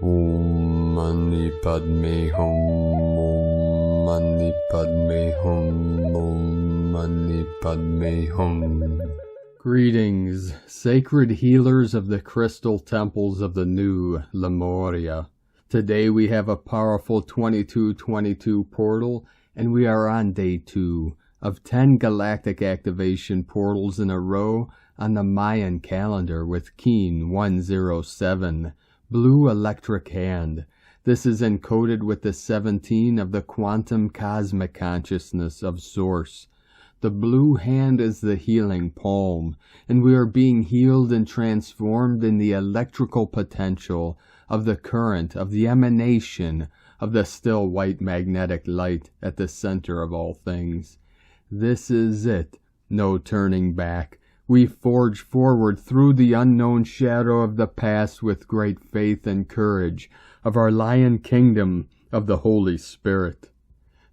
Om Mani Padme Hum. Om Mani Padme Hum. Om Mani Padme Hum. Greetings, sacred healers of the crystal temples of the new Lemuria. Today we have a powerful 2222 portal, and we are on day 2 of 10 galactic activation portals in a row on the Mayan calendar with Keen 107, Blue Electric Hand. This is encoded with the 17 of the quantum cosmic consciousness of Source. The blue hand is the healing palm, and we are being healed and transformed in the electrical potential of the current, of the emanation of the still white magnetic light at the center of all things. This is it, no turning back. We forge forward through the unknown shadow of the past with great faith and courage of our lion kingdom of the Holy Spirit.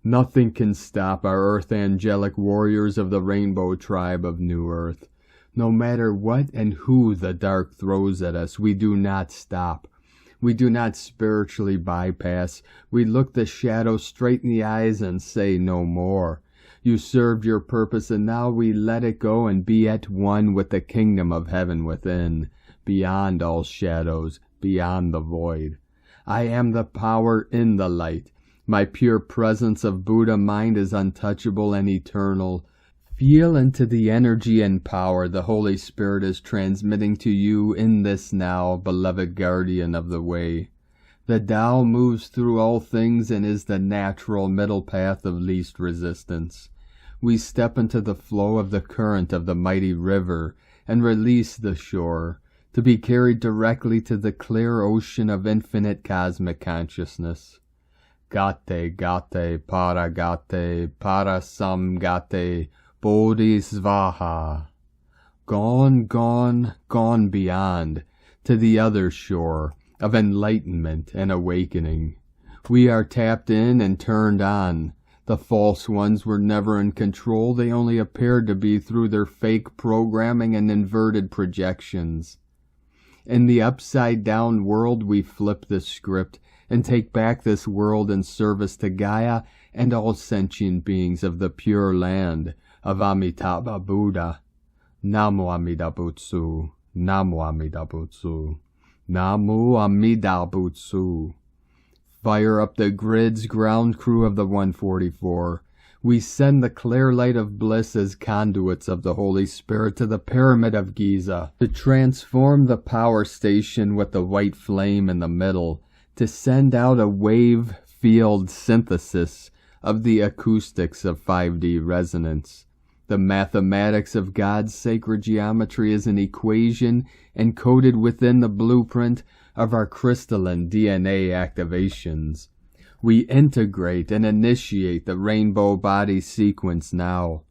Nothing can stop our earth angelic warriors of the rainbow tribe of New Earth. No matter what and who the dark throws at us, we do not stop. We do not spiritually bypass. We look the shadow straight in the eyes and say no more. You served your purpose, and now we let it go and be at one with the kingdom of heaven within, beyond all shadows, beyond the void. I am the power in the light. My pure presence of Buddha mind is untouchable and eternal. Feel into the energy and power the Holy Spirit is transmitting to you in this now, beloved guardian of the way. The Tao moves through all things and is the natural middle path of least resistance. We step into the flow of the current of the mighty river and release the shore, to be carried directly to the clear ocean of infinite cosmic consciousness. Gate, gate, para samgate, bodhisvaha. Gone, gone, gone beyond, to the other shore of enlightenment and awakening. We are tapped in and turned on. The false ones were never in control. They only appeared to be through their fake programming and inverted projections. In the upside-down world, we flip the script and take back this world in service to Gaia and all sentient beings of the pure land of Amitabha Buddha. Namo Amida Butsu, Namo Amida Butsu, Namo Amida Butsu. Fire up the grid's ground crew of the 144. We send the clear light of bliss as conduits of the Holy Spirit to the Pyramid of Giza, to transform the power station with the white flame in the middle, to send out a wave field synthesis of the acoustics of 5D resonance. The mathematics of God's sacred geometry is an equation encoded within the blueprint of our crystalline DNA activations. We integrate and initiate the rainbow body sequence now.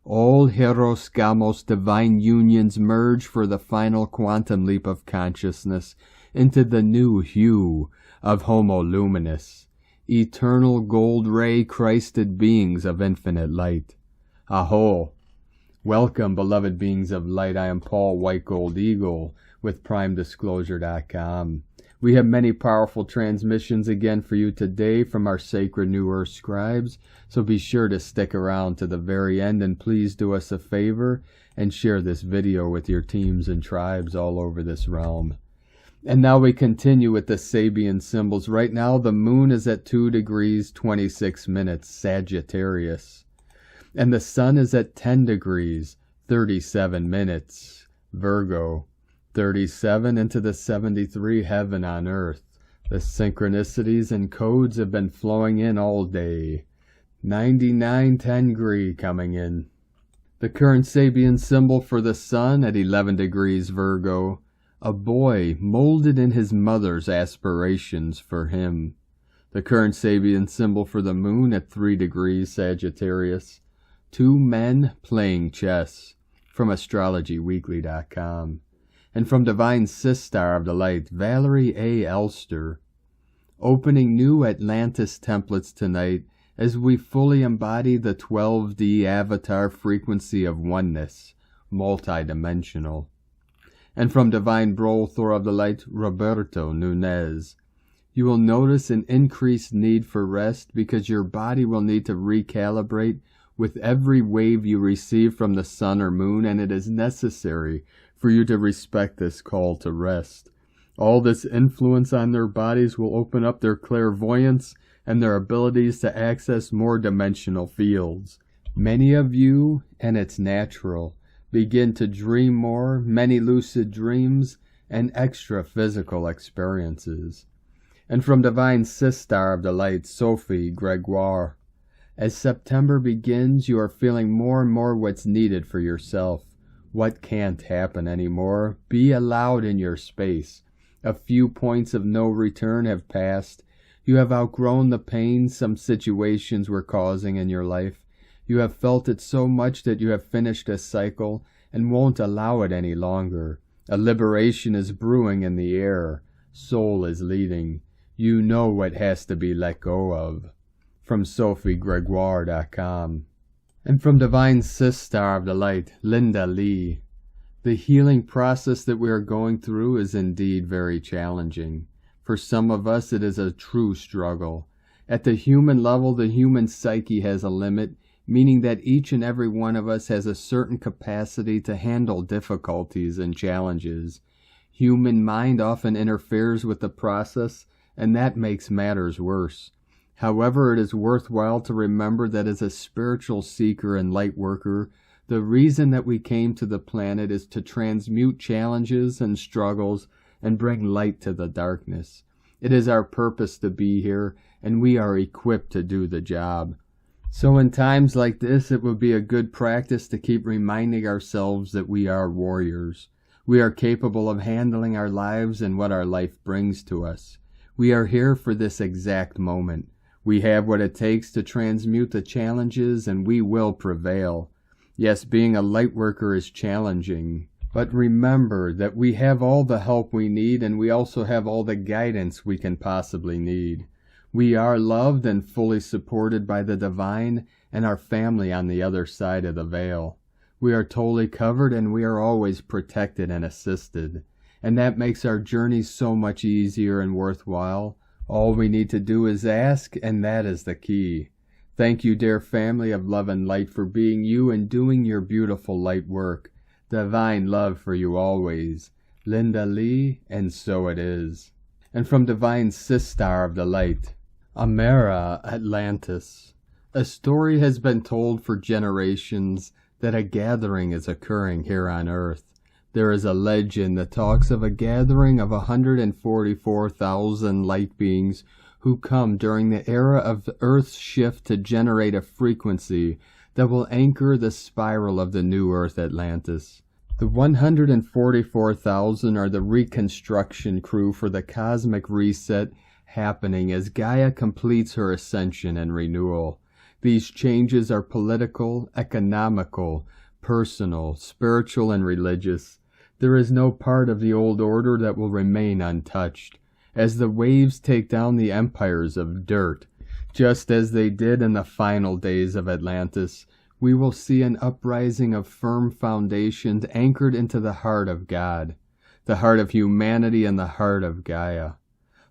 All Heros Gamos divine unions merge for the final quantum leap of consciousness into the new hue of Homo Luminous, eternal gold ray Christed beings of infinite light. Aho! Welcome, beloved beings of light. I am Paul White Gold Eagle with PrimeDisclosure.com. We have many powerful transmissions again for you today from our sacred New Earth scribes, so be sure to stick around to the very end, and please do us a favor and share this video with your teams and tribes all over this realm. And now we continue with the Sabian symbols. Right now the moon is at 2 degrees 26 minutes Sagittarius, and the sun is at 10 degrees 37 minutes Virgo. 37 into the 73 heaven on earth. The synchronicities and codes have been flowing in all day. 9910 degree coming in. The current Sabian symbol for the sun at 11 degrees Virgo. A boy molded in his mother's aspirations for him. The current Sabian symbol for the moon at 3 degrees Sagittarius. 2 men playing chess. From AstrologyWeekly.com. And from Divine Sistar of the Light, Valerie A. Elster. Opening new Atlantis templates tonight as we fully embody the 12D avatar frequency of oneness, multidimensional. And from Divine Brolthor of the Light, Roberto Nunez. You will notice an increased need for rest because your body will need to recalibrate with every wave you receive from the sun or moon, and it is necessary for you to respect this call to rest. All this influence on their bodies will open up their clairvoyance and their abilities to access more dimensional fields. Many of you, and it's natural, begin to dream more, many lucid dreams, and extra physical experiences. And from Divine Sister of the Light, Sophie Gregoire, as September begins, you are feeling more and more what's needed for yourself. What can't happen anymore? Be allowed in your space. A few points of no return have passed. You have outgrown the pain some situations were causing in your life. You have felt it so much that you have finished a cycle and won't allow it any longer. A liberation is brewing in the air. Soul is leading. You know what has to be let go of. From SophieGregoire.com. And from Divine Sister of the Light, Linda Lee. The healing process that we are going through is indeed very challenging. For some of us, it is a true struggle. At the human level, the human psyche has a limit, meaning that each and every one of us has a certain capacity to handle difficulties and challenges. Human mind often interferes with the process, and that makes matters worse. However, it is worthwhile to remember that as a spiritual seeker and light worker, the reason that we came to the planet is to transmute challenges and struggles and bring light to the darkness. It is our purpose to be here, and we are equipped to do the job. So in times like this, it would be a good practice to keep reminding ourselves that we are warriors. We are capable of handling our lives and what our life brings to us. We are here for this exact moment. We have what it takes to transmute the challenges, and we will prevail. Yes, being a light worker is challenging, but remember that we have all the help we need, and we also have all the guidance we can possibly need. We are loved and fully supported by the divine and our family on the other side of the veil. We are totally covered, and we are always protected and assisted. And that makes our journey so much easier and worthwhile. All we need to do is ask, and that is the key. Thank you, dear family of love and light, for being you and doing your beautiful light work. Divine love for you always. Linda Lee, and so it is. And from Divine Sister of the Light, Amara Atlantis. A story has been told for generations that a gathering is occurring here on Earth. There is a legend that talks of a gathering of 144,000 light beings who come during the era of Earth's shift to generate a frequency that will anchor the spiral of the new Earth Atlantis. The 144,000 are the reconstruction crew for the cosmic reset happening as Gaia completes her ascension and renewal. These changes are political, economical, personal, spiritual, and religious. There is no part of the old order that will remain untouched, as the waves take down the empires of dirt. Just as they did in the final days of Atlantis, we will see an uprising of firm foundations anchored into the heart of God, the heart of humanity, and the heart of Gaia.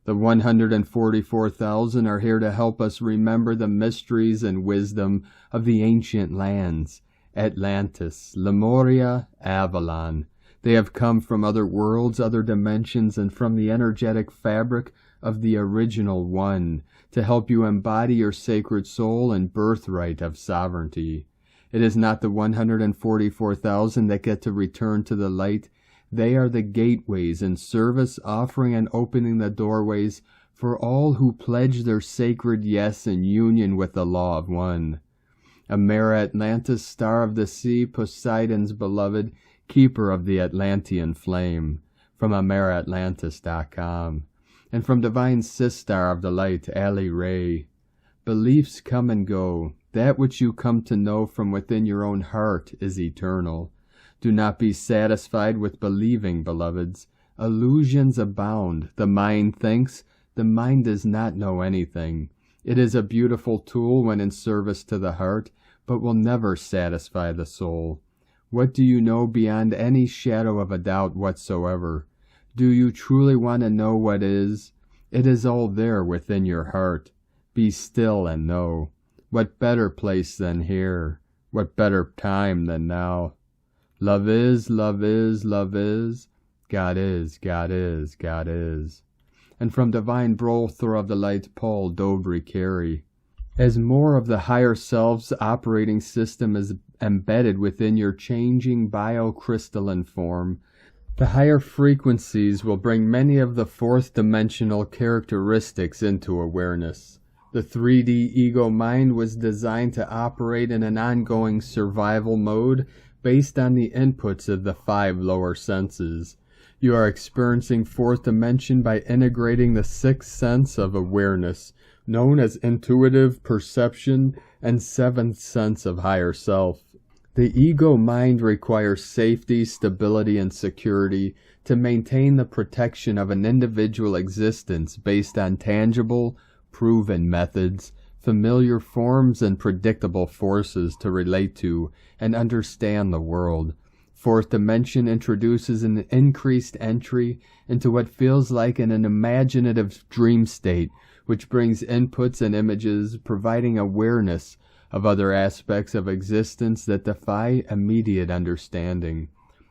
The 144,000 are here to help us remember the mysteries and wisdom of the ancient lands, Atlantis, Lemuria, Avalon. They have come from other worlds, other dimensions, and from the energetic fabric of the original one to help you embody your sacred soul and birthright of sovereignty. It is not the 144,000 that get to return to the light. They are the gateways in service, offering and opening the doorways for all who pledge their sacred yes in union with the law of one. Amara Atlantis, star of the sea, Poseidon's beloved, keeper of the Atlantean flame, from AmaraAtlantis.com. And from Divine Sister of the Light, Ali Ray. Beliefs come and go. That which you come to know from within your own heart is eternal. Do not be satisfied with believing, beloveds. Illusions abound. The mind thinks. The mind does not know anything. It is a beautiful tool when in service to the heart, but will never satisfy the soul. What do you know beyond any shadow of a doubt whatsoever? Do you truly want to know what is? It is all there within your heart. Be still and know. What better place than here? What better time than now? Love is, love is, love is. God is, God is, God is. And from Divine Brother of the Light, Paul Dovry Carey. As more of the higher self's operating system is embedded within your changing biocrystalline form, the higher frequencies will bring many of the fourth dimensional characteristics into awareness. The 3D ego mind was designed to operate in an ongoing survival mode based on the inputs of the 5 lower senses. You are experiencing fourth dimension by integrating the 6th sense of awareness, known as intuitive perception, and 7th sense of higher self. The ego mind requires safety, stability, and security to maintain the protection of an individual existence based on tangible, proven methods, familiar forms, and predictable forces to relate to and understand the world. Fourth dimension introduces an increased entry into what feels like an imaginative dream state, which brings inputs and images, providing awareness of other aspects of existence that defy immediate understanding.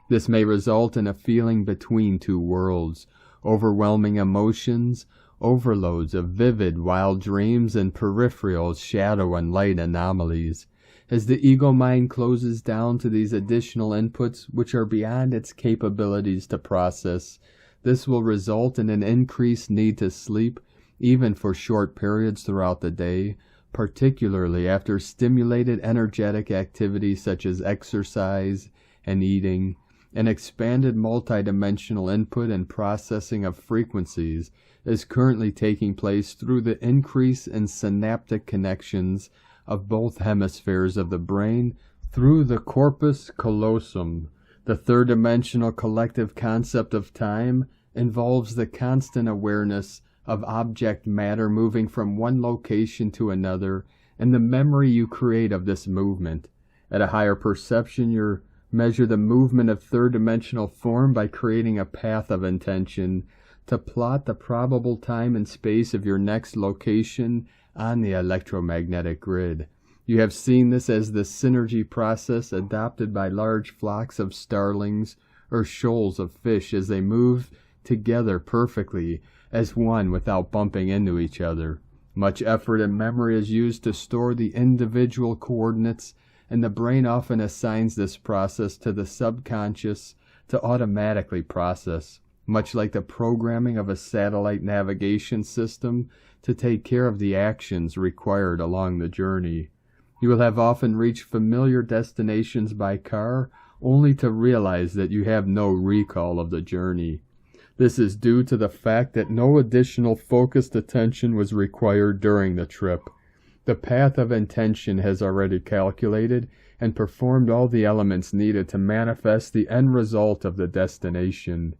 This may result in a feeling between two worlds, overwhelming emotions, overloads of vivid, wild dreams, and peripheral shadow and light anomalies. As the ego mind closes down to these additional inputs which are beyond its capabilities to process, this will result in an increased need to sleep, even for short periods throughout the day, particularly after stimulated energetic activities such as exercise and eating. An expanded multidimensional input and processing of frequencies is currently taking place through the increase in synaptic connections of both hemispheres of the brain through the corpus callosum. The third-dimensional collective concept of time involves the constant awareness of object matter moving from one location to another, and the memory you create of this movement. At a higher perception, you measure the movement of third-dimensional form by creating a path of intention to plot the probable time and space of your next location on the electromagnetic grid. You have seen this as the synergy process adopted by large flocks of starlings or shoals of fish as they move together perfectly as one without bumping into each other. Much effort and memory is used to store the individual coordinates, and the brain often assigns this process to the subconscious to automatically process, much like the programming of a satellite navigation system to take care of the actions required along the journey. You will have often reached familiar destinations by car, only to realize that you have no recall of the journey. This is due to the fact that no additional focused attention was required during the trip. The path of intention has already calculated and performed all the elements needed to manifest the end result of the destination.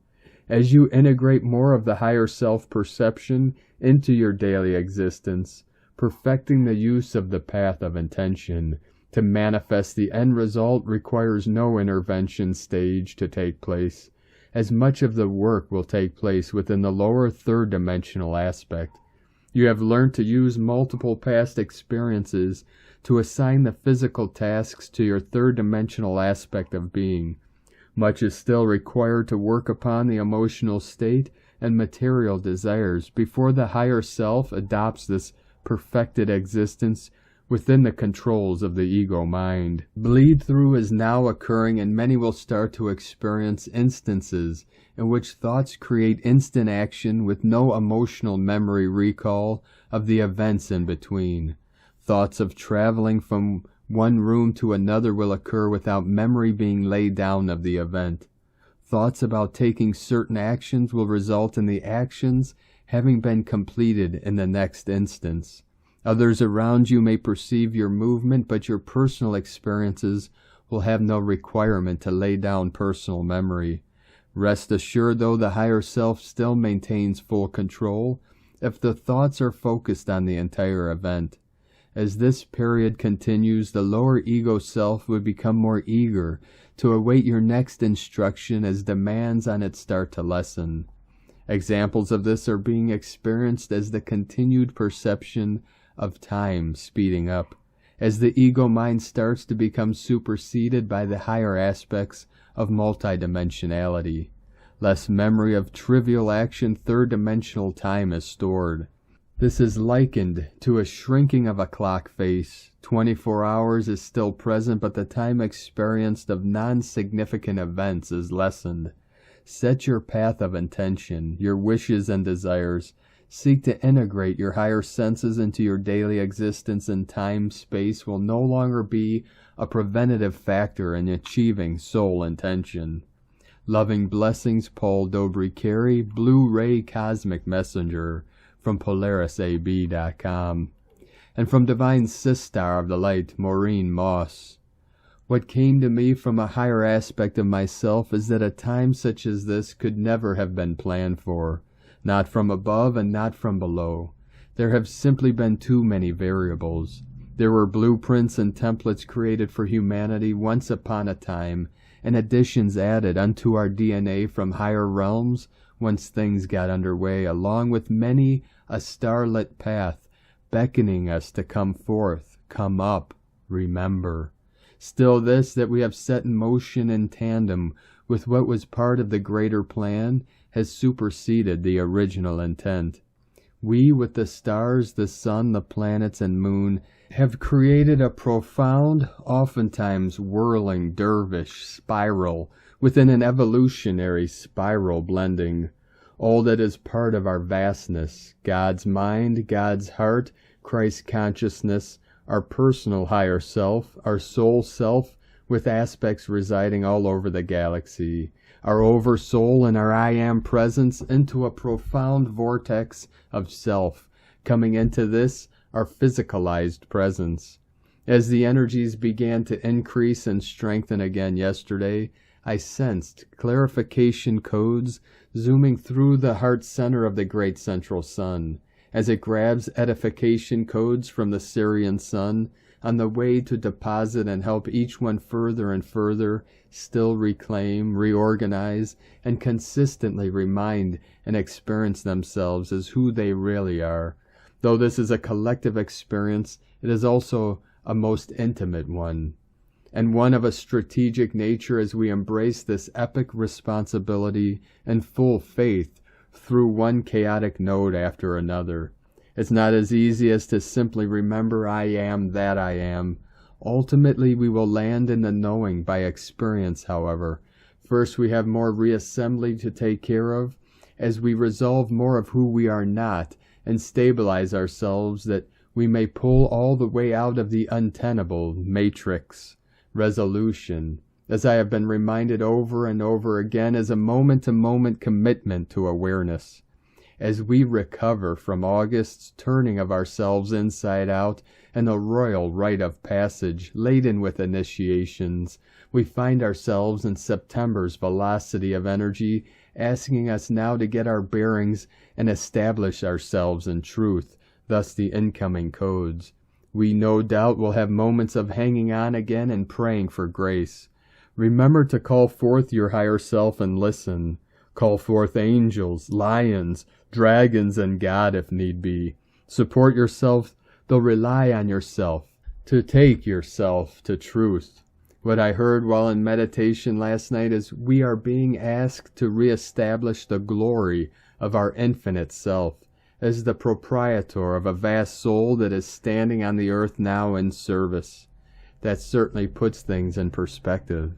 As you integrate more of the higher self-perception into your daily existence, perfecting the use of the path of intention to manifest the end result requires no intervention stage to take place, as much of the work will take place within the lower third-dimensional aspect. You have learned to use multiple past experiences to assign the physical tasks to your third-dimensional aspect of being. Much is still required to work upon the emotional state and material desires before the higher self adopts this perfected existence within the controls of the ego mind. Bleed through is now occurring, and many will start to experience instances in which thoughts create instant action with no emotional memory recall of the events in between. Thoughts of traveling from one room to another will occur without memory being laid down of the event. Thoughts about taking certain actions will result in the actions having been completed in the next instance. Others around you may perceive your movement, but your personal experiences will have no requirement to lay down personal memory. Rest assured, though, the higher self still maintains full control if the thoughts are focused on the entire event. As this period continues, the lower ego self will become more eager to await your next instruction as demands on it start to lessen. Examples of this are being experienced as the continued perception of time speeding up, as the ego mind starts to become superseded by the higher aspects of multidimensionality. Less memory of trivial action, third-dimensional time is stored. This is likened to a shrinking of a clock face. 24 hours is still present, but the time experienced of non-significant events is lessened. Set your path of intention, your wishes and desires. Seek to integrate your higher senses into your daily existence, and time-space will no longer be a preventative factor in achieving soul intention. Loving blessings, Paul Dobry Carey, Blue Ray Cosmic Messenger, from PolarisAB.com. And from Divine Sistar of the Light, Maureen Moss. What came to me from a higher aspect of myself is that a time such as this could never have been planned for, not from above and not from below. There have simply been too many variables. There were blueprints and templates created for humanity once upon a time, and additions added unto our DNA from higher realms once things got underway, along with many a starlit path beckoning us to come forth, come up, remember. Still this that we have set in motion in tandem with what was part of the greater plan has superseded the original intent. We, with the stars, the sun, the planets, and moon, have created a profound, oftentimes whirling dervish spiral within an evolutionary spiral blending all that is part of our vastness, God's mind, God's heart, Christ consciousness, our personal higher self, our soul self, with aspects residing all over the galaxy, our oversoul and our I Am presence into a profound vortex of self, coming into this, our physicalized presence. As the energies began to increase and strengthen again yesterday, I sensed clarification codes zooming through the heart center of the great central sun, as it grabs edification codes from the Syrian sun on the way to deposit and help each one further and further still reclaim, reorganize, and consistently remind and experience themselves as who they really are. Though this is a collective experience, it is also a most intimate one, and one of a strategic nature as we embrace this epic responsibility and full faith through one chaotic node after another. It's not as easy as to simply remember I am that I am. Ultimately, we will land in the knowing by experience, however. First, we have more reassembly to take care of, as we resolve more of who we are not and stabilize ourselves that we may pull all the way out of the untenable matrix. Resolution, as I have been reminded over and over again, is a moment-to-moment commitment to awareness. As we recover from August's turning of ourselves inside out and the royal rite of passage laden with initiations, we find ourselves in September's velocity of energy, asking us now to get our bearings and establish ourselves in truth, thus the incoming codes. We no doubt will have moments of hanging on again and praying for grace. Remember to call forth your higher self and listen. Call forth angels, lions, dragons, and God if need be. Support yourself, though rely on yourself to take yourself to truth. What I heard while in meditation last night is we are being asked to reestablish the glory of our infinite self as the proprietor of a vast soul that is standing on the earth now in service. That certainly puts things in perspective.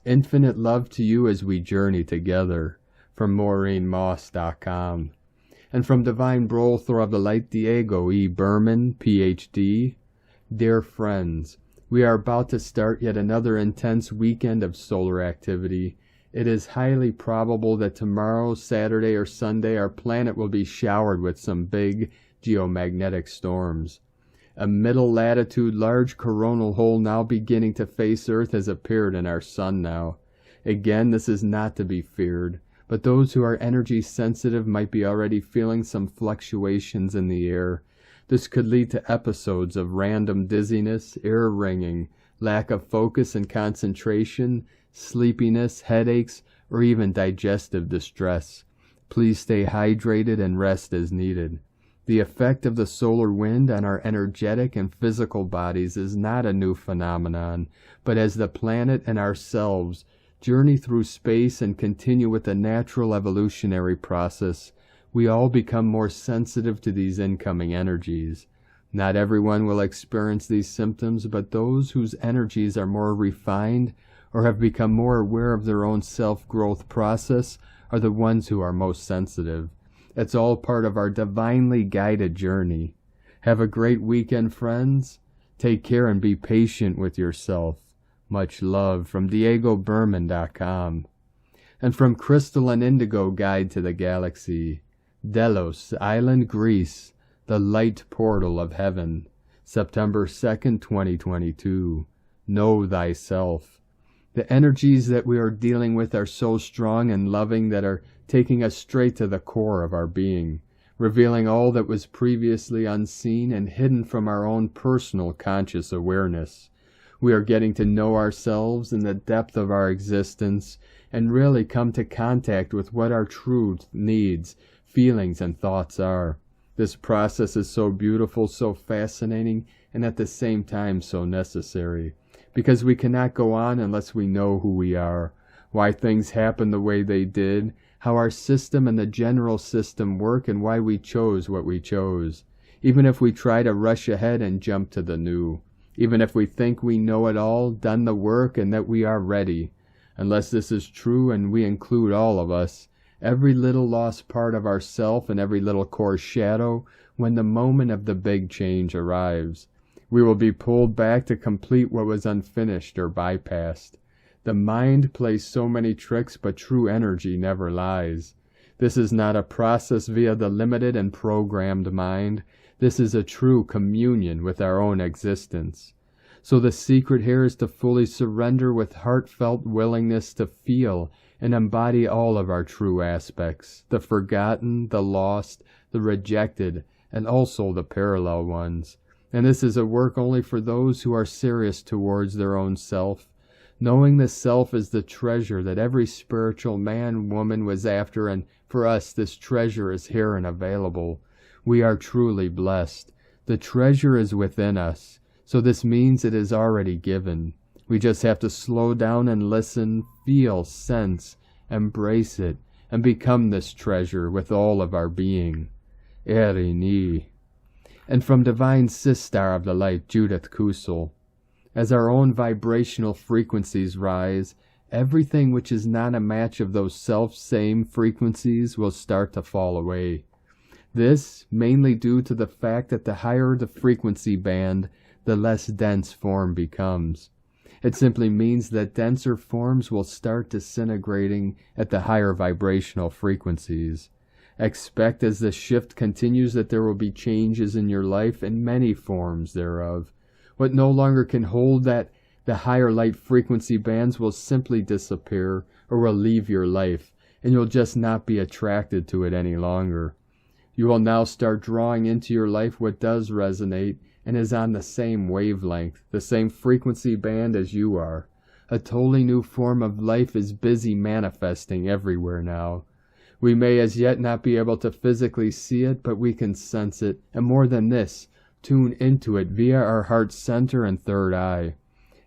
Infinite love to you as we journey together. From MaureenMoss.com. And from Divine Brother of the Light, Diego E. Berman, Ph.D. Dear friends, we are about to start yet another intense weekend of solar activity. It is highly probable that tomorrow, Saturday or Sunday, our planet will be showered with some big geomagnetic storms. A middle latitude large coronal hole now beginning to face Earth has appeared in our sun now. Again, this is not to be feared, but those who are energy sensitive might be already feeling some fluctuations in the air. This could lead to episodes of random dizziness, ear ringing, lack of focus and concentration, sleepiness, headaches, or even digestive distress. Please stay hydrated and rest as needed. The effect of the solar wind on our energetic and physical bodies is not a new phenomenon, but as the planet and ourselves journey through space and continue with the natural evolutionary process, we all become more sensitive to these incoming energies. Not everyone will experience these symptoms, but those whose energies are more refined or have become more aware of their own self-growth process are the ones who are most sensitive. It's all part of our divinely guided journey. Have a great weekend, friends. Take care and be patient with yourself. Much love from DiegoBerman.com. And from Crystal and Indigo Guide to the Galaxy, Delos, Island, Greece, the light portal of heaven, September 2nd, 2022. Know thyself. The energies that we are dealing with are so strong and loving that are taking us straight to the core of our being, revealing all that was previously unseen and hidden from our own personal conscious awareness. We are getting to know ourselves in the depth of our existence and really come to contact with what our true needs, feelings, and thoughts are. This process is so beautiful, so fascinating, and at the same time so necessary, because we cannot go on unless we know who we are, why things happen the way they did, how our system and the general system work, and why we chose what we chose. Even if we try to rush ahead and jump to the new, even if we think we know it all, done the work, and that we are ready, unless this is true and we include all of us, every little lost part of ourself and every little core shadow, when the moment of the big change arrives. We will be pulled back to complete what was unfinished or bypassed. The mind plays so many tricks, but true energy never lies. This is not a process via the limited and programmed mind. This is a true communion with our own existence. So the secret here is to fully surrender with heartfelt willingness to feel and embody all of our true aspects, the forgotten, the lost, the rejected, and also the parallel ones. And this is a work only for those who are serious towards their own self, knowing the self is the treasure that every spiritual man, woman was after, and for us this treasure is here and available. We are truly blessed. The treasure is within us, so this means it is already given. We just have to slow down and listen, feel, sense, embrace it, and become this treasure with all of our being. Erini. And from Divine Sistar of the Light, Judith Kusel. As our own vibrational frequencies rise, everything which is not a match of those self-same frequencies will start to fall away. This mainly due to the fact that the higher the frequency band, the less dense form becomes. It simply means that denser forms will start disintegrating at the higher vibrational frequencies. Expect as the shift continues that there will be changes in your life in many forms thereof. What no longer can hold that the higher light frequency bands will simply disappear or will leave your life, and you'll just not be attracted to it any longer. You will now start drawing into your life what does resonate and is on the same wavelength, the same frequency band as you are. A totally new form of life is busy manifesting everywhere now. We may as yet not be able to physically see it, but we can sense it, and more than this, tune into it via our heart center and third eye.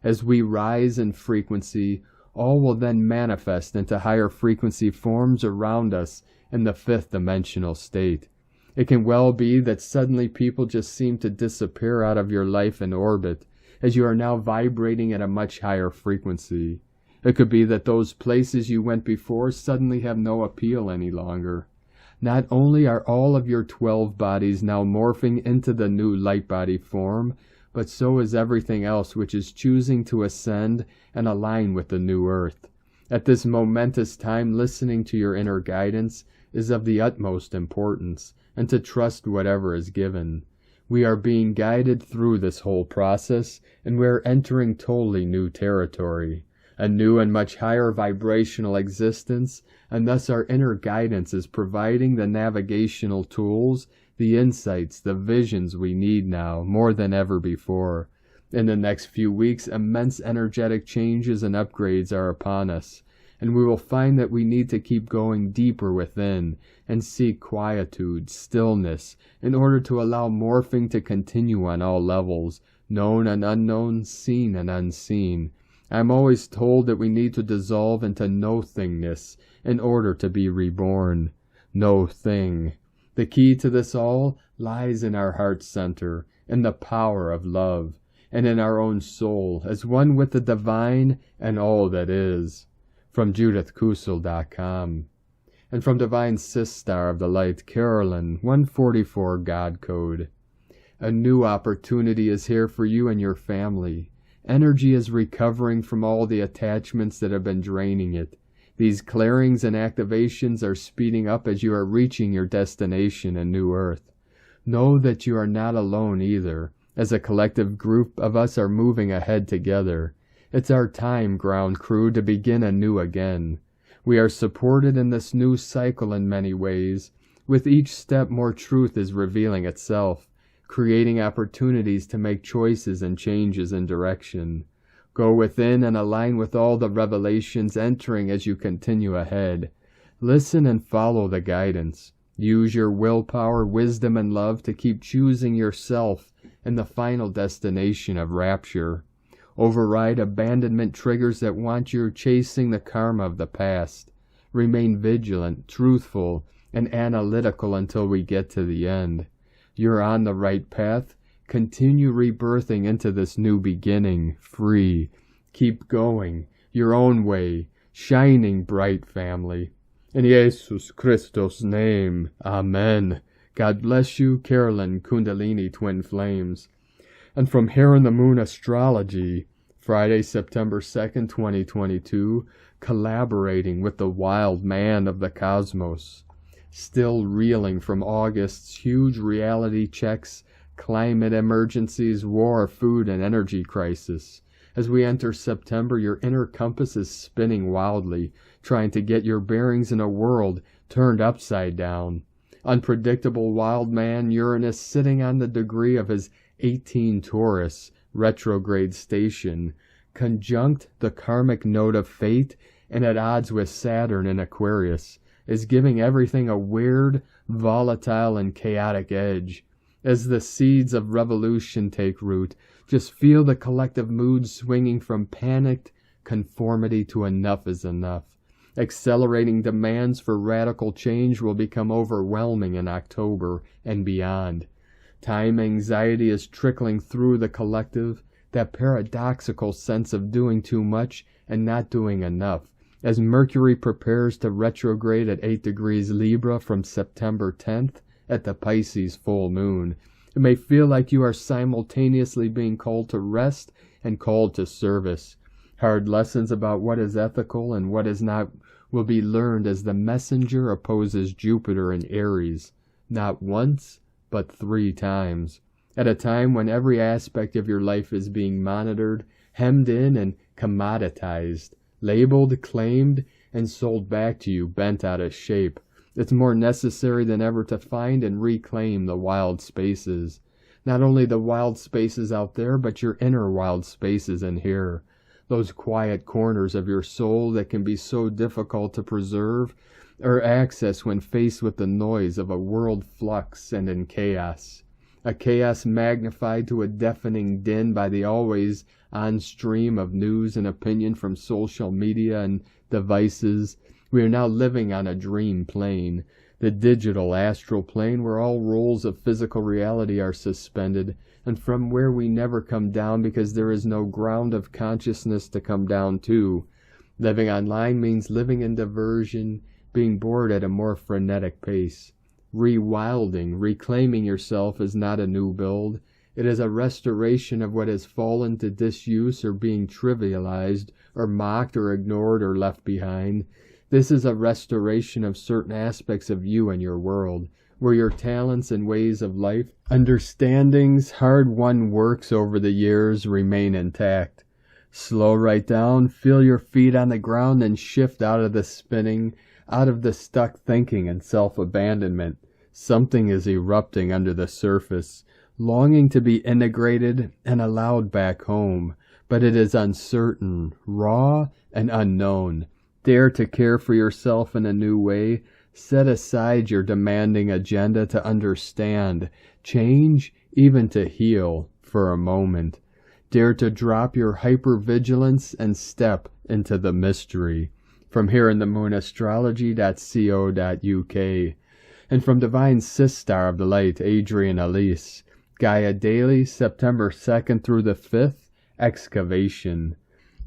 As we rise in frequency, all will then manifest into higher frequency forms around us in the fifth dimensional state. It can well be that suddenly people just seem to disappear out of your life and orbit, as you are now vibrating at a much higher frequency. It could be that those places you went before suddenly have no appeal any longer. Not only are all of your 12 bodies now morphing into the new light body form, but so is everything else which is choosing to ascend and align with the new earth. At this momentous time, listening to your inner guidance is of the utmost importance, and to trust whatever is given. We are being guided through this whole process, and we are entering totally new territory, a new and much higher vibrational existence, and thus our inner guidance is providing the navigational tools, the insights, the visions we need now, more than ever before. In the next few weeks, immense energetic changes and upgrades are upon us, and we will find that we need to keep going deeper within and seek quietude, stillness, in order to allow morphing to continue on all levels, known and unknown, seen and unseen. I am always told that we need to dissolve into no-thingness in order to be reborn. No thing. The key to this all lies in our heart center, in the power of love, and in our own soul, as one with the divine and all that is. From JudithKusel.com. And from Divine Sistar of the Light, Carolyn, 144 God Code. A new opportunity is here for you and your family. Energy is recovering from all the attachments that have been draining it. These clearings and activations are speeding up as you are reaching your destination in New Earth. Know that you are not alone either. As a collective group of us are moving ahead together. It's our time, ground crew, to begin anew again. We are supported in this new cycle in many ways. With each step, more truth is revealing itself, creating opportunities to make choices and changes in direction. Go within and align with all the revelations entering as you continue ahead. Listen and follow the guidance. Use your willpower, wisdom, and love to keep choosing yourself in the final destination of rapture. Override abandonment triggers that want you chasing the karma of the past. Remain vigilant, truthful, and analytical until we get to the end. You're on the right path. Continue rebirthing into this new beginning, free. Keep going, your own way, shining bright, family. In Jesus Christos' name, Amen. God bless you, Carolyn, Kundalini Twin Flames. And from Here in the Moon Astrology, Friday, September 2nd, 2022, collaborating with the wild man of the cosmos. Still reeling from August's huge reality checks, climate emergencies, war, food, and energy crisis. As we enter September, your inner compass is spinning wildly, trying to get your bearings in a world turned upside down. Unpredictable wild man Uranus sitting on the degree of his 18 Taurus retrograde station, conjunct the karmic node of fate and at odds with Saturn in Aquarius, is giving everything a weird, volatile, and chaotic edge. As the seeds of revolution take root, just feel the collective mood swinging from panicked conformity to enough is enough. Accelerating demands for radical change will become overwhelming in October and beyond. Time anxiety is trickling through the collective, that paradoxical sense of doing too much and not doing enough, as Mercury prepares to retrograde at 8 degrees Libra from September 10th at the Pisces full moon. It may feel like you are simultaneously being called to rest and called to service. Hard lessons about what is ethical and what is not will be learned as the messenger opposes Jupiter in Aries, not once, but 3 times, at a time when every aspect of your life is being monitored, hemmed in, and commoditized, labeled, claimed, and sold back to you bent out of shape. It's more necessary than ever to find and reclaim the wild spaces. Not only the wild spaces out there, but your inner wild spaces in here. Those quiet corners of your soul that can be so difficult to preserve or access when faced with the noise of a world flux and in chaos. A chaos magnified to a deafening din by the always on stream of news and opinion from social media and devices. We are now living on a dream plane, the digital astral plane where all roles of physical reality are suspended, and from where we never come down because there is no ground of consciousness to come down to. Living online means living in diversion, being bored at a more frenetic pace. Rewilding, reclaiming yourself is not a new build. It is a restoration of what has fallen to disuse or being trivialized or mocked or ignored or left behind. This is a restoration of certain aspects of you and your world, where your talents and ways of life, understandings, hard-won works over the years remain intact. Slow right down, feel your feet on the ground, and shift out of the spinning, out of the stuck thinking and self-abandonment. Something is erupting under the surface, longing to be integrated and allowed back home, but it is uncertain, raw, and unknown. Dare to care for yourself in a new way. Set aside your demanding agenda to understand, change, even to heal for a moment. Dare to drop your hypervigilance and step into the mystery. From here in the moon, astrology.co.uk. And from Divine Sistar of the Light, Adrian Elyse. Gaia Daily, September 2nd through the 5th, Excavation.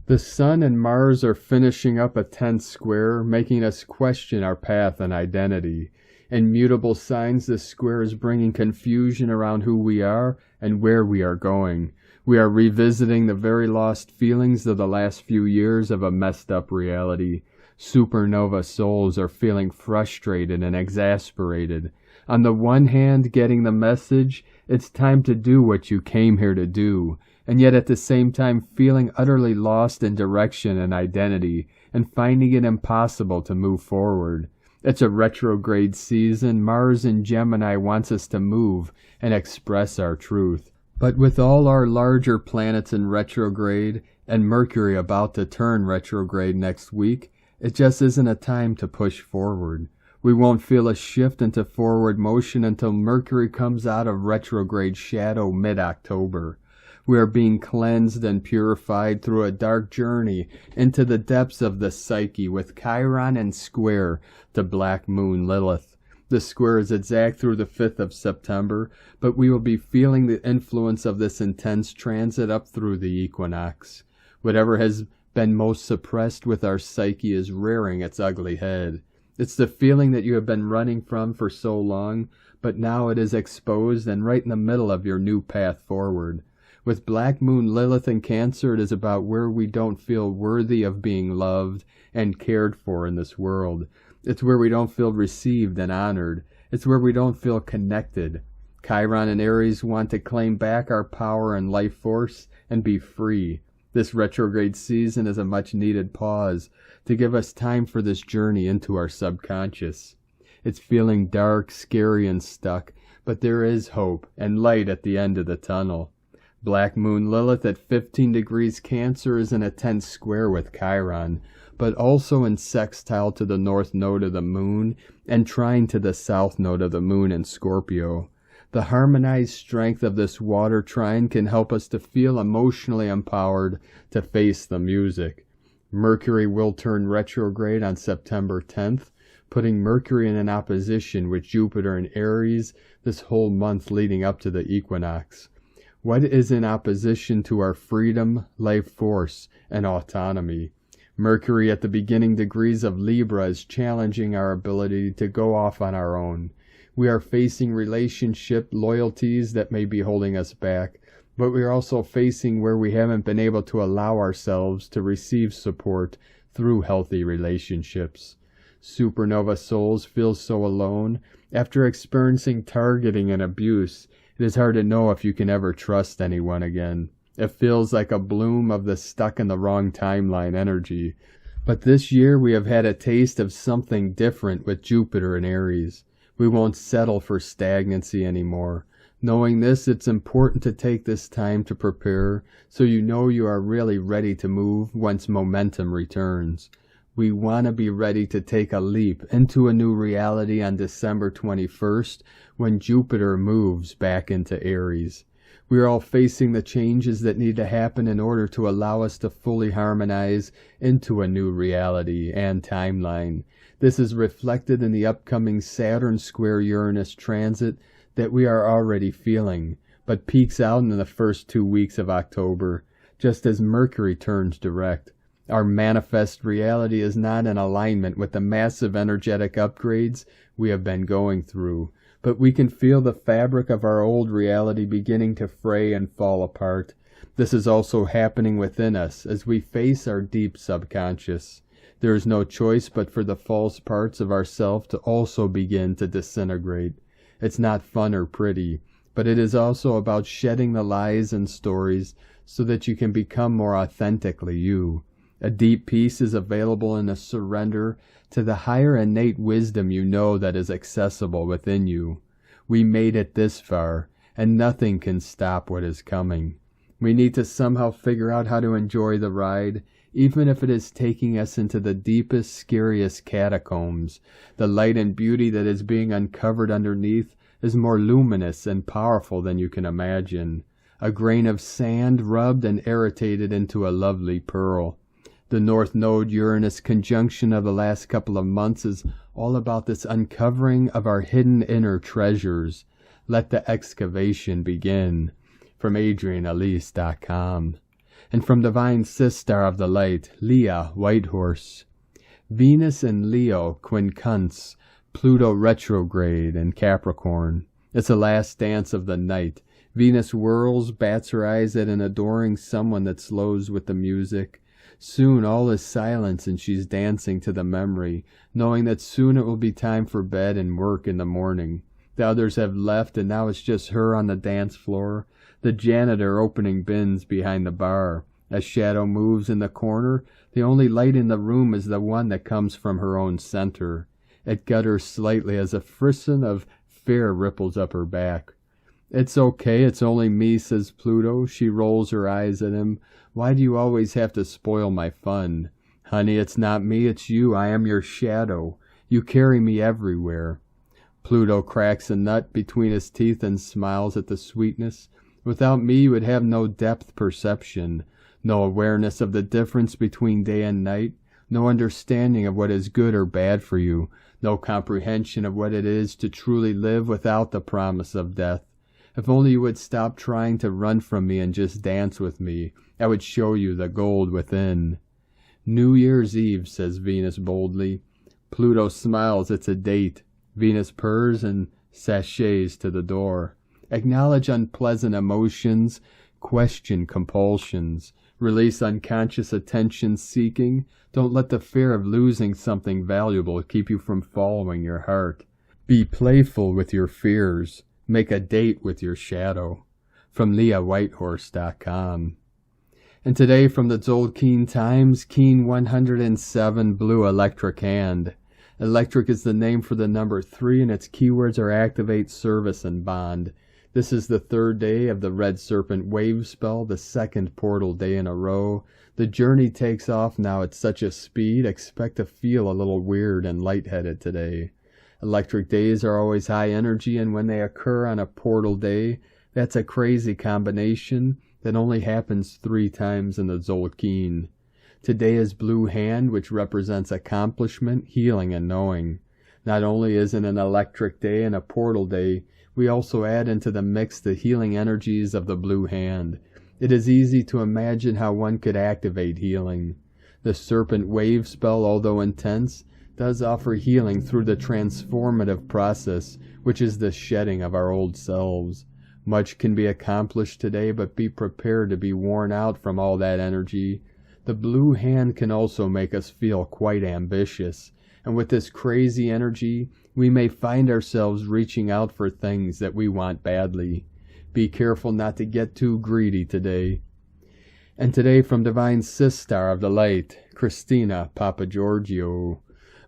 The Sun and Mars are finishing up a 10th square, making us question our path and identity. In mutable signs, this square is bringing confusion around who we are and where we are going. We are revisiting the very lost feelings of the last few years of a messed up reality. Supernova souls are feeling frustrated and exasperated. On the one hand, getting the message, it's time to do what you came here to do, and yet at the same time feeling utterly lost in direction and identity, and finding it impossible to move forward. It's a retrograde season. Mars in Gemini wants us to move and express our truth. But with all our larger planets in retrograde, and Mercury about to turn retrograde next week, it just isn't a time to push forward. We won't feel a shift into forward motion until Mercury comes out of retrograde shadow mid-October. We are being cleansed and purified through a dark journey into the depths of the psyche with Chiron and square to Black Moon Lilith. The square is exact through the 5th of September, but we will be feeling the influence of this intense transit up through the equinox. Whatever has been most suppressed with our psyche is rearing its ugly head. It's the feeling that you have been running from for so long, but now it is exposed and right in the middle of your new path forward. With Black Moon Lilith in Cancer, it is about where we don't feel worthy of being loved and cared for in this world. It's where we don't feel received and honored. It's where we don't feel connected. Chiron and Aries want to claim back our power and life force and be free. This retrograde season is a much-needed pause to give us time for this journey into our subconscious. It's feeling dark, scary, and stuck, but there is hope and light at the end of the tunnel. Black Moon Lilith at 15 degrees Cancer is in a 10th square with Chiron, but also in sextile to the north node of the moon and trine to the south node of the moon in Scorpio. The harmonized strength of this water trine can help us to feel emotionally empowered to face the music. Mercury will turn retrograde on September 10th, putting Mercury in an opposition with Jupiter in Aries this whole month leading up to the equinox. What is in opposition to our freedom, life force, and autonomy? Mercury at the beginning degrees of Libra is challenging our ability to go off on our own. We are facing relationship loyalties that may be holding us back, but we are also facing where we haven't been able to allow ourselves to receive support through healthy relationships. Supernova souls feel so alone. After experiencing targeting and abuse, it is hard to know if you can ever trust anyone again. It feels like a bloom of the stuck in the wrong timeline energy. But this year we have had a taste of something different with Jupiter in Aries. We won't settle for stagnancy anymore. Knowing this, it's important to take this time to prepare so you know you are really ready to move once momentum returns. We want to be ready to take a leap into a new reality on December 21st when Jupiter moves back into Aries. We are all facing the changes that need to happen in order to allow us to fully harmonize into a new reality and timeline. This is reflected in the upcoming Saturn square Uranus transit that we are already feeling, but peaks out in the first 2 weeks of October, just as Mercury turns direct. Our manifest reality is not in alignment with the massive energetic upgrades we have been going through, but we can feel the fabric of our old reality beginning to fray and fall apart. This is also happening within us as we face our deep subconscious. There is no choice but for the false parts of ourself to also begin to disintegrate. It's not fun or pretty, but it is also about shedding the lies and stories so that you can become more authentically you. A deep peace is available in a surrender to the higher innate wisdom you know that is accessible within you. We made it this far, and nothing can stop what is coming. We need to somehow figure out how to enjoy the ride, even if it is taking us into the deepest, scariest catacombs. The light and beauty that is being uncovered underneath is more luminous and powerful than you can imagine. A grain of sand rubbed and irritated into a lovely pearl. The North Node Uranus conjunction of the last couple of months is all about this uncovering of our hidden inner treasures. Let the excavation begin. From AdrianElyse.com. And from Divine Sistar of the Light, Leah Whitehorse. Venus in Leo quincunx, Pluto retrograde in Capricorn. It's the last dance of the night. Venus whirls, bats her eyes at an adoring someone that slows with the music. Soon all is silence and she's dancing to the memory, knowing that soon it will be time for bed and work in the morning. The others have left and now it's just her on the dance floor, the janitor opening bins behind the bar. As shadow moves in the corner, the only light in the room is the one that comes from her own center. It gutters slightly as a frisson of fear ripples up her back. "It's okay, it's only me," says Pluto. She rolls her eyes at him. "Why do you always have to spoil my fun?" "Honey, it's not me, it's you. I am your shadow. You carry me everywhere." Pluto cracks a nut between his teeth and smiles at the sweetness. "Without me, you would have no depth perception, no awareness of the difference between day and night, no understanding of what is good or bad for you, no comprehension of what it is to truly live without the promise of death. If only you would stop trying to run from me and just dance with me, I would show you the gold within." "New Year's Eve," says Venus boldly. Pluto smiles. It's a date. Venus purrs and sachets to the door. Acknowledge unpleasant emotions, question compulsions, release unconscious attention-seeking. Don't let the fear of losing something valuable keep you from following your heart. Be playful with your fears. Make a date with your shadow. From LeahWhitehorse.com. And today from the Tzolk'in Times, Keen 107 Blue Electric Hand. Electric is the name for the number 3 and its keywords are activate, service, and bond. This is the 3rd day of the Red Serpent Wave spell, the 2nd portal day in a row. The journey takes off now at such a speed, expect to feel a little weird and lightheaded today. Electric days are always high energy, and when they occur on a portal day, that's a crazy combination that only happens 3 times in the Tzolk'in. Today is Blue Hand, which represents accomplishment, healing, and knowing. Not only is it an electric day and a portal day, we also add into the mix the healing energies of the Blue Hand. It is easy to imagine how one could activate healing. The Serpent Wave spell, although intense, does offer healing through the transformative process, which is the shedding of our old selves. Much can be accomplished today, but be prepared to be worn out from all that energy. The Blue Hand can also make us feel quite ambitious, and with this crazy energy, we may find ourselves reaching out for things that we want badly. Be careful not to get too greedy today. And today from Divine Sistar of the Light, Christina Papagiorgio.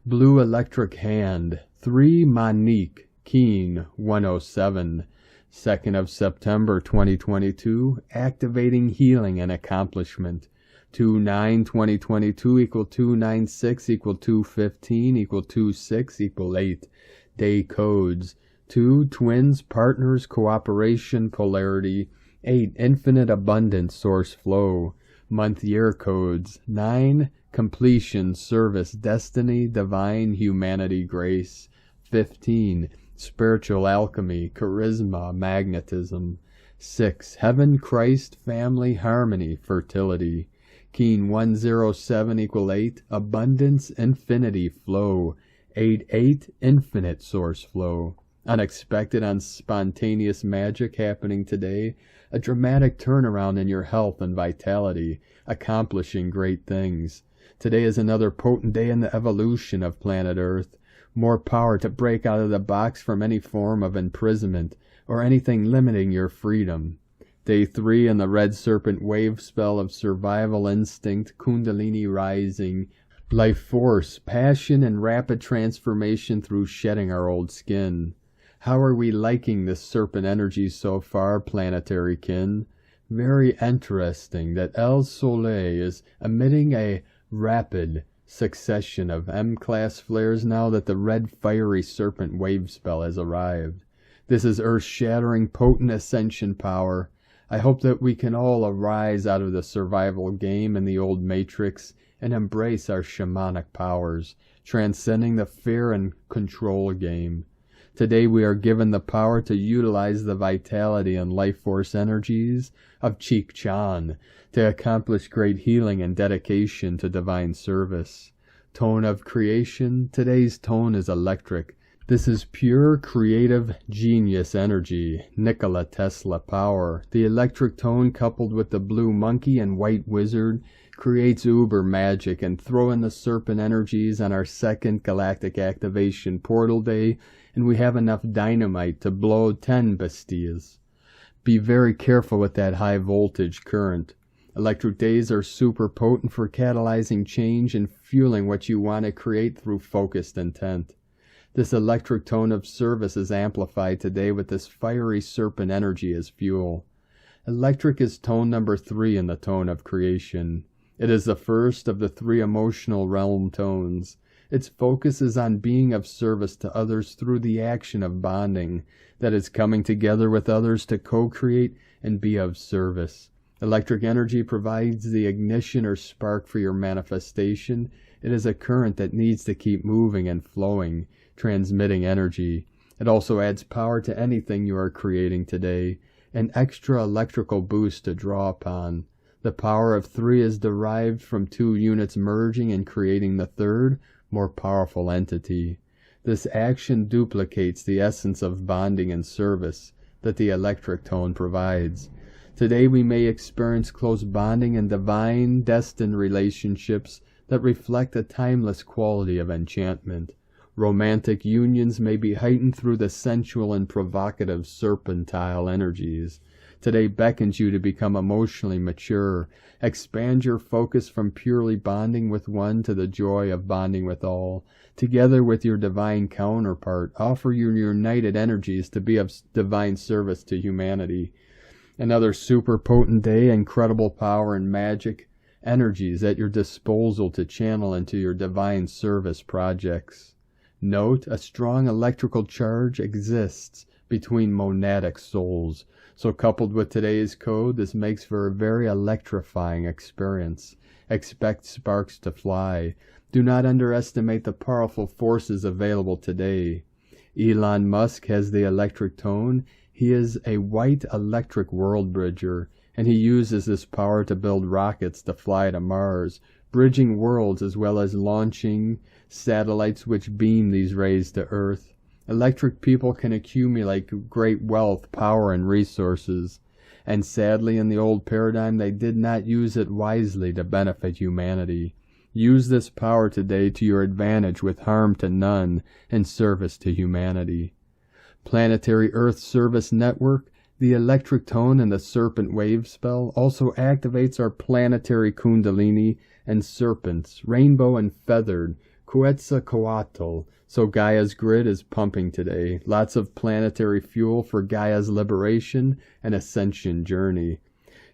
Blue Electric Hand, 3 Monique, Keen 107, 2nd of September 2022, activating healing and accomplishment. 2/9/2022 equal 296 equal 215 equal 26 equal 8. Day codes. 2 Twins, partners, cooperation, polarity. 8 Infinite abundance, source flow. Month year codes. 9 Completion, service, destiny, divine, humanity, grace. 15 Spiritual alchemy, charisma, magnetism. 6 Heaven, Christ, family, harmony, fertility. Keen 107 equal 8 Abundance, infinity, flow. 8 Infinite source flow. Unexpected and spontaneous magic happening today. A dramatic turnaround in your health and vitality, accomplishing great things. Today is another potent day in the evolution of planet Earth. More power to break out of the box from any form of imprisonment or anything limiting your freedom. Day 3 in the Red Serpent Wave spell of survival instinct, Kundalini rising, life force, passion, and rapid transformation through shedding our old skin. How are we liking this serpent energy so far, planetary kin? Very interesting that El Soleil is emitting a rapid succession of M-class flares now that the red fiery serpent wave spell has arrived. This is earth-shattering, potent ascension power. I hope that we can all arise out of the survival game in the old matrix and embrace our shamanic powers, transcending the fear and control game. Today we are given the power to utilize the vitality and life force energies of Cheek Chan to accomplish great healing and dedication to divine service. Tone of creation. Today's tone is electric. This is pure creative genius energy, Nikola Tesla power. The electric tone coupled with the blue monkey and white wizard creates uber magic, and throw in the serpent energies on our second galactic activation portal day and we have enough dynamite to blow 10 Bastilles. Be very careful with that high voltage current. Electric days are super potent for catalyzing change and fueling what you want to create through focused intent. This electric tone of service is amplified today with this fiery serpent energy as fuel. Electric is tone number 3 in the tone of creation. It is the first of the 3 emotional realm tones. Its focus is on being of service to others through the action of bonding, that is coming together with others to co-create and be of service. Electric energy provides the ignition or spark for your manifestation. It is a current that needs to keep moving and flowing, transmitting energy. It also adds power to anything you are creating today, an extra electrical boost to draw upon. The power of 3 is derived from 2 units merging and creating the third, more powerful entity. This action duplicates the essence of bonding and service that the electric tone provides. Today we may experience close bonding and divine destined relationships that reflect a timeless quality of enchantment. Romantic unions may be heightened through the sensual and provocative serpentile energies. Today beckons you to become emotionally mature. Expand your focus from purely bonding with one to the joy of bonding with all. Together with your divine counterpart, offer your united energies to be of divine service to humanity. Another super potent day, incredible power and magic energies at your disposal to channel into your divine service projects. Note, a strong electrical charge exists between monadic souls. So coupled with today's code, this makes for a very electrifying experience. Expect sparks to fly. Do not underestimate the powerful forces available today. Elon Musk has the electric tone. He is a white electric world bridger, and he uses this power to build rockets to fly to Mars, bridging worlds as well as launching satellites which beam these rays to Earth. Electric people can accumulate great wealth, power, and resources, and sadly in the old paradigm they did not use it wisely to benefit humanity. Use this power today to your advantage with harm to none and service to humanity. Planetary Earth Service Network, the electric tone and the serpent wave spell also activates our planetary kundalini and serpents, rainbow and feathered, Quetzalcoatl. So Gaia's grid is pumping today. Lots of planetary fuel for Gaia's liberation and ascension journey.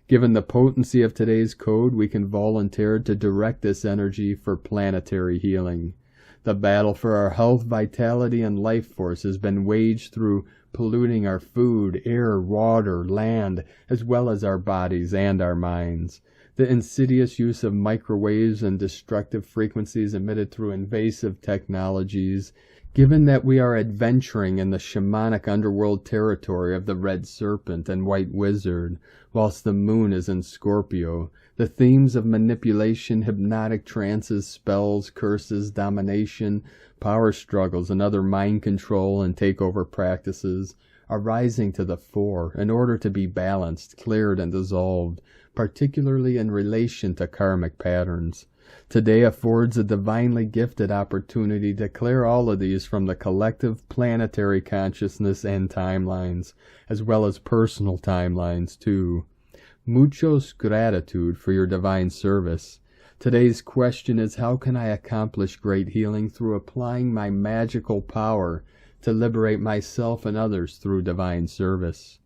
Given the potency of today's code, we can volunteer to direct this energy for planetary healing. The battle for our health, vitality, and life force has been waged through polluting our food, air, water, land, as well as our bodies and our minds. The insidious use of microwaves and destructive frequencies emitted through invasive technologies. Given that we are adventuring in the shamanic underworld territory of the red serpent and white wizard, whilst the moon is in Scorpio, the themes of manipulation, hypnotic trances, spells, curses, domination, power struggles, and other mind control and takeover practices are rising to the fore in order to be balanced, cleared, and dissolved, particularly in relation to karmic patterns. Today affords a divinely gifted opportunity to clear all of these from the collective planetary consciousness and timelines, as well as personal timelines too. Muchos gratitude for your divine service. Today's question is, how can I accomplish great healing through applying my magical power to liberate myself and others through divine service?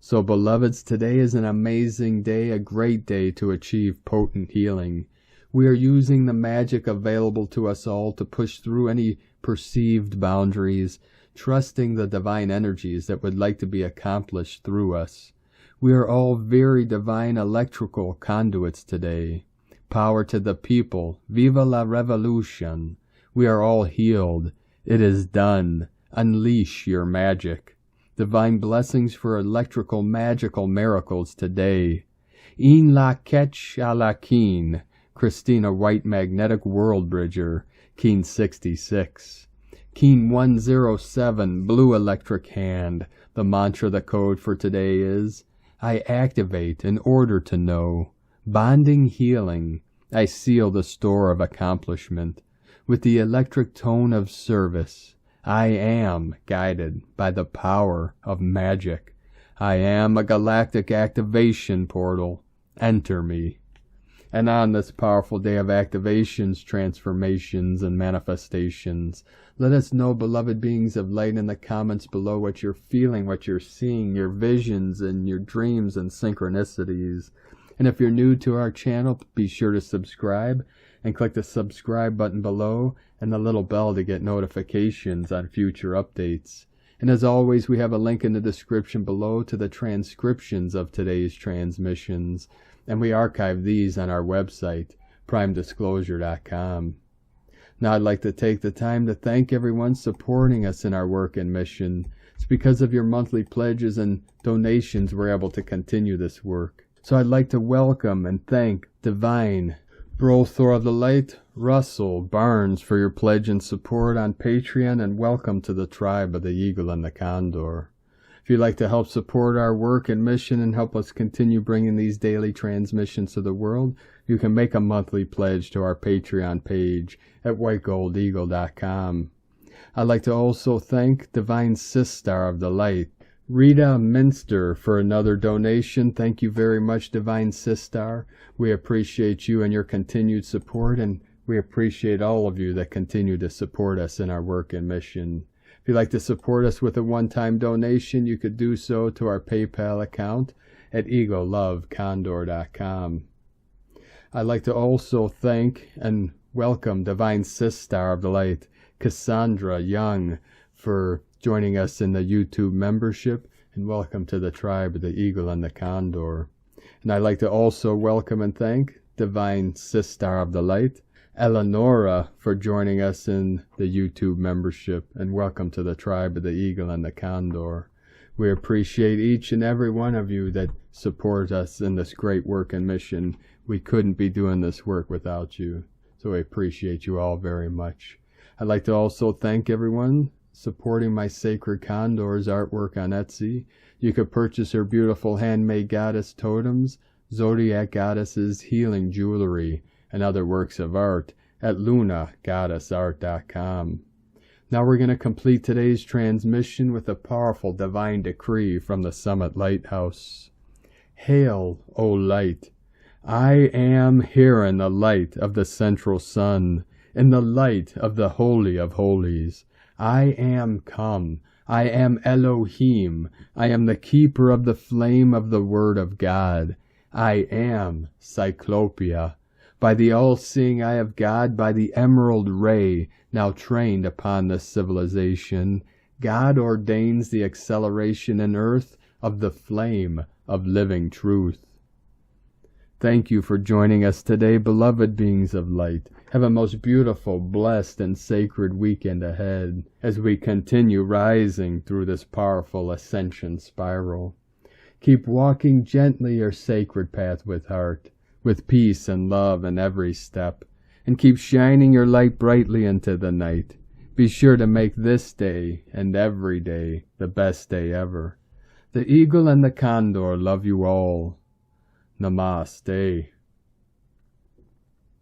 So, beloveds, today is an amazing day, a great day to achieve potent healing. We are using the magic available to us all to push through any perceived boundaries, trusting the divine energies that would like to be accomplished through us. We are all very divine electrical conduits today. Power to the people. Viva la revolution. We are all healed. It is done. Unleash your magic. Divine blessings for electrical magical miracles today. In la ketch a la keen. Christina White Magnetic World Bridger. Keen 66. Keen 107 Blue Electric Hand. The mantra, the code for today is, I activate in order to know. Bonding healing. I seal the store of accomplishment. With the electric tone of service. I am guided by the power of magic. I am a galactic activation portal. Enter me. And on this powerful day of activations, transformations, and manifestations, let us know, beloved beings of light, in the comments below what you're feeling, what you're seeing, your visions and your dreams and synchronicities. And if you're new to our channel, be sure to subscribe and click the subscribe button below and the little bell to get notifications on future updates. And as always, we have a link in the description below to the transcriptions of today's transmissions. And we archive these on our website, primedisclosure.com. Now I'd like to take the time to thank everyone supporting us in our work and mission. It's because of your monthly pledges and donations we're able to continue this work. So I'd like to welcome and thank Divine, Brothor of the Light, Russell, Barnes for your pledge and support on Patreon, and welcome to the tribe of the Eagle and the Condor. If you'd like to help support our work and mission and help us continue bringing these daily transmissions to the world, you can make a monthly pledge to our Patreon page at whitegoldeagle.com. I'd like to also thank Divine Sistar of the Light, Rita Minster, for another donation. Thank you very much, Divine Sistar. We appreciate you and your continued support, and we appreciate all of you that continue to support us in our work and mission. If you'd like to support us with a one-time donation, you could do so to our PayPal account at egolovecondor.com. I'd like to also thank and welcome Divine Sistar of the Light, Cassandra Young, for joining us in the YouTube membership, and welcome to the tribe of the Eagle and the Condor. And I'd like to also welcome and thank Divine Sistar of the Light, Eleonora, for joining us in the YouTube membership, and welcome to the tribe of the Eagle and the Condor. We appreciate each and every one of you that support us in this great work and mission. We couldn't be doing this work without you, so we appreciate you all very much. I'd like to also thank everyone supporting my Sacred Condors artwork on Etsy. You could purchase her beautiful handmade goddess totems, zodiac goddesses, healing jewelry, and other works of art at lunagoddessart.com. Now we're going to complete today's transmission with a powerful divine decree from the Summit Lighthouse. Hail, O light! I am here in the light of the central sun, in the light of the Holy of Holies. I am come. I am Elohim. I am the keeper of the flame of the Word of God. I am Cyclopia. By the all-seeing eye of God, by the emerald ray now trained upon this civilization, God ordains the acceleration in earth of the flame of living truth. Thank you for joining us today, beloved beings of light. Have a most beautiful, blessed, and sacred weekend ahead as we continue rising through this powerful ascension spiral. Keep walking gently your sacred path with heart, with peace and love in every step, and keep shining your light brightly into the night. Be sure to make this day and every day the best day ever. The Eagle and the Condor love you all. Namaste.